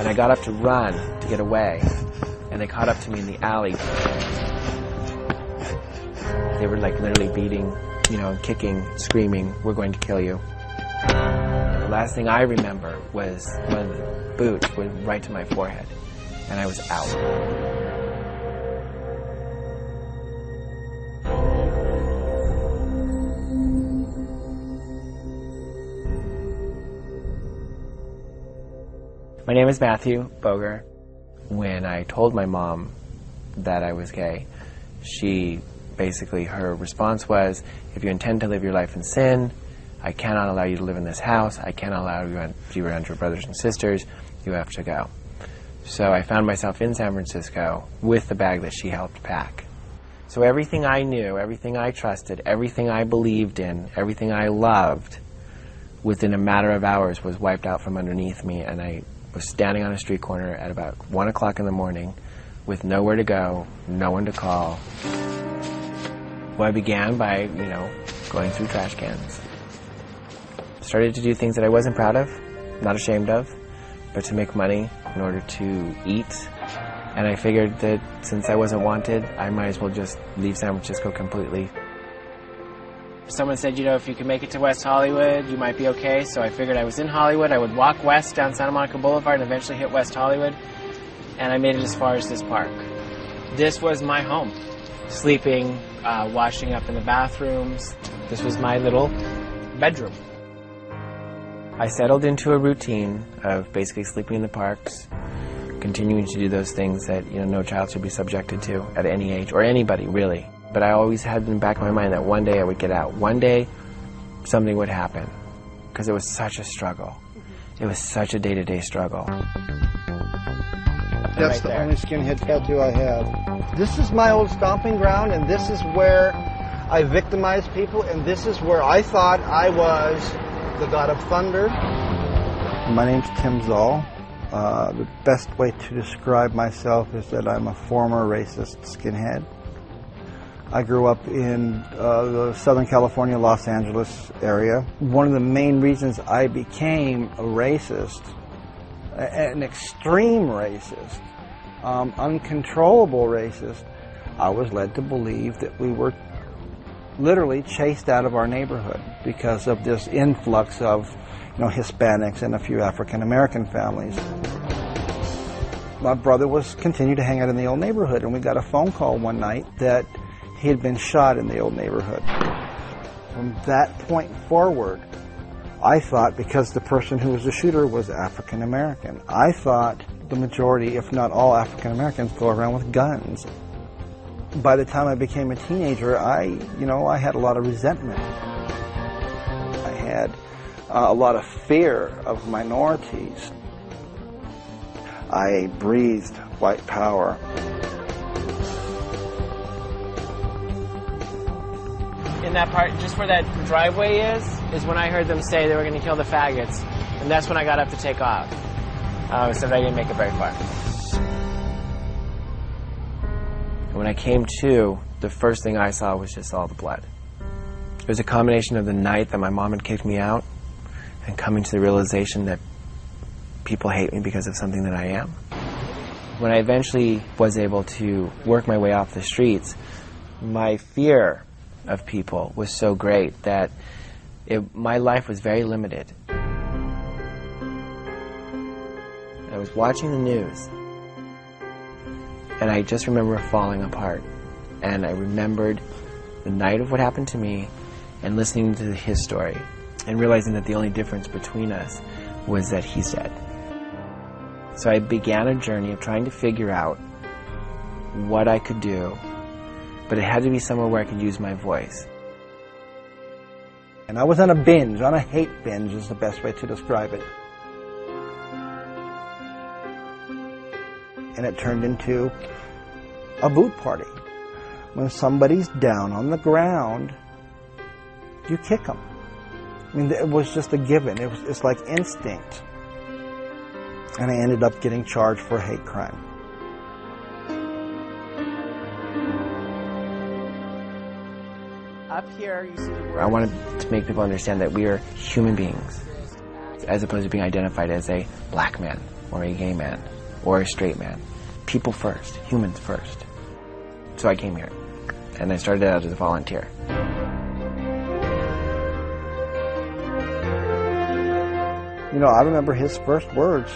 And I got up to run to get away, and they caught up to me in the alley. They were like literally beating, kicking, screaming, "We're going to kill you." The last thing I remember was one of the boots went right to my forehead, and I was out. My name is Matthew Boger. When I told my mom that I was gay, her response was, "If you intend to live your life in sin, I cannot allow you to live in this house. I cannot allow you to be around your brothers and sisters. You have to go." So I found myself in San Francisco with the bag that she helped pack. So everything I knew, everything I trusted, everything I believed in, everything I loved, within a matter of hours was wiped out from underneath me, and I was standing on a street corner at about 1 o'clock in the morning with nowhere to go, no one to call. Well, I began by, going through trash cans. Started to do things that I wasn't proud of, not ashamed of, but to make money in order to eat. And I figured that since I wasn't wanted, I might as well just leave San Francisco completely. Someone said, if you could make it to West Hollywood, you might be okay. So I figured I was in Hollywood, I would walk west down Santa Monica Boulevard and eventually hit West Hollywood. And I made it as far as this park. This was my home. Sleeping, washing up in the bathrooms. This was my little bedroom. I settled into a routine of basically sleeping in the parks, continuing to do those things that no child should be subjected to at any age, or anybody really. But I always had in the back of my mind that one day I would get out. One day something would happen, because it was such a struggle. It was such a day-to-day struggle. That's the only skinhead tattoo I have. This is my old stomping ground, and this is where I victimized people, and this is where I thought I was the god of thunder. My name's Tim Zaal. The best way to describe myself is that I'm a former racist skinhead. I grew up in the Southern California, Los Angeles area. One of the main reasons I became a racist, an extreme racist, uncontrollable racist, I was led to believe that we were literally chased out of our neighborhood because of this influx of Hispanics and a few African American families. My brother continued to hang out in the old neighborhood, and we got a phone call one night that he had been shot in the old neighborhood. From that point forward, I thought, because the person who was the shooter was African American, I thought the majority, if not all African Americans, go around with guns. By the time I became a teenager, I had a lot of resentment. I had a lot of fear of minorities. I breathed white power. In that part, just where that driveway is when I heard them say they were going to kill the faggots, and that's when I got up to take off. Except I didn't make it very far. When I came to, the first thing I saw was just all the blood. It was a combination of the night that my mom had kicked me out and coming to the realization that people hate me because of something that I am. When I eventually was able to work my way off the streets, my fear of people was so great that my life was very limited. I was watching the news, and I just remember falling apart. And I remembered the night of what happened to me and listening to his story and realizing that the only difference between us was that he's dead. So I began a journey of trying to figure out what I could do, but it had to be somewhere where I could use my voice. And I was on a binge, on a hate binge is the best way to describe it. And it turned into a boot party. When somebody's down on the ground, you kick them. I mean, it was just a given. It's like instinct. And I ended up getting charged for a hate crime. Up here, you see the word. I wanted to make people understand that we are human beings, as opposed to being identified as a black man. or a gay man or a straight man. People first, humans first. So I came here, and I started out as a volunteer. You know, I remember his first words.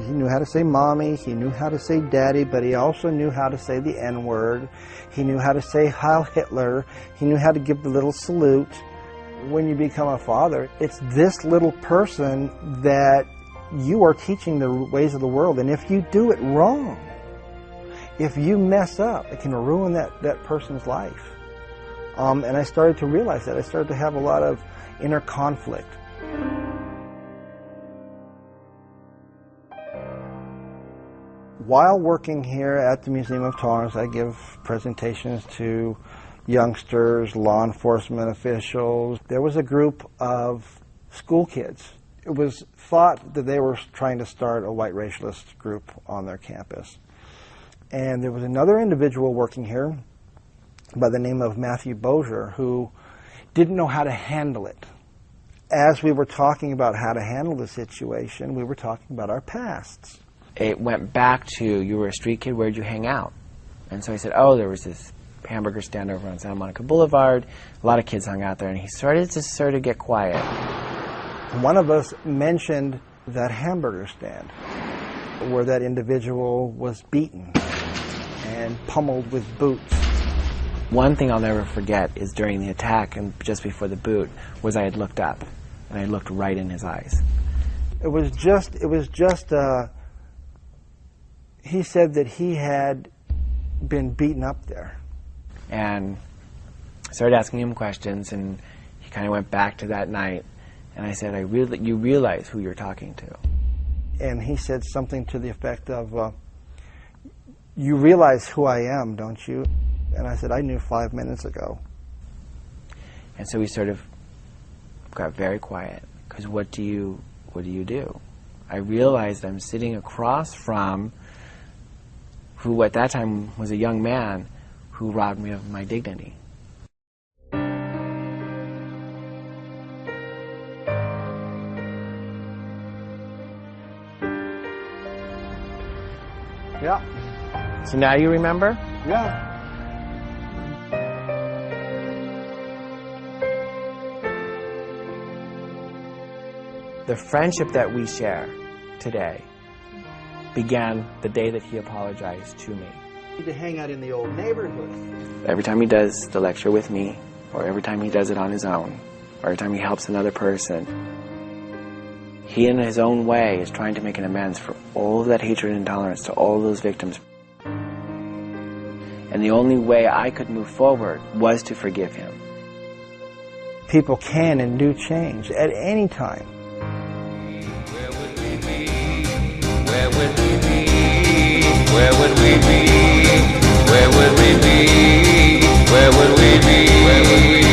He knew how to say mommy, he knew how to say daddy, but he also knew how to say the N-word. He knew how to say Heil Hitler. He knew how to give the little salute. When you become a father, it's this little person that you are teaching the ways of the world. And if you do it wrong, if you mess up, it can ruin that person's life. And I started to realize that. I started to have a lot of inner conflict. While working here at the Museum of Tolerance, I give presentations to youngsters, law enforcement officials. There was a group of school kids. It was thought that they were trying to start a white racialist group on their campus. And there was another individual working here by the name of Matthew Boger who didn't know how to handle it. As we were talking about how to handle the situation, we were talking about our pasts. It went back to, you were a street kid, where'd you hang out? And so I said, oh, there was this hamburger stand over on Santa Monica Boulevard. A lot of kids hung out there, and he started to sort of get quiet. One of us mentioned that hamburger stand where that individual was beaten and pummeled with boots. One thing I'll never forget is during the attack and just before the boot was I had looked up and I looked right in his eyes. He said that he had been beaten up there. And I started asking him questions, and he kind of went back to that night. And I said, you realize who you're talking to. And he said something to the effect of, you realize who I am, don't you? And I said, I knew 5 minutes ago. And so we sort of got very quiet, because what do you do? I realized I'm sitting across from who at that time was a young man who robbed me of my dignity. Yeah. So now you remember? Yeah. The friendship that we share today began the day that he apologized to me. To hang out in the old neighborhood. Every time he does the lecture with me, or every time he does it on his own, or every time he helps another person, he in his own way is trying to make an amends for all of that hatred and intolerance to all those victims. And the only way I could move forward was to forgive him. People can and do change at any time. Where would we be? Where would we be? Where would we be? Where would we be? Where would we be? Where would we be?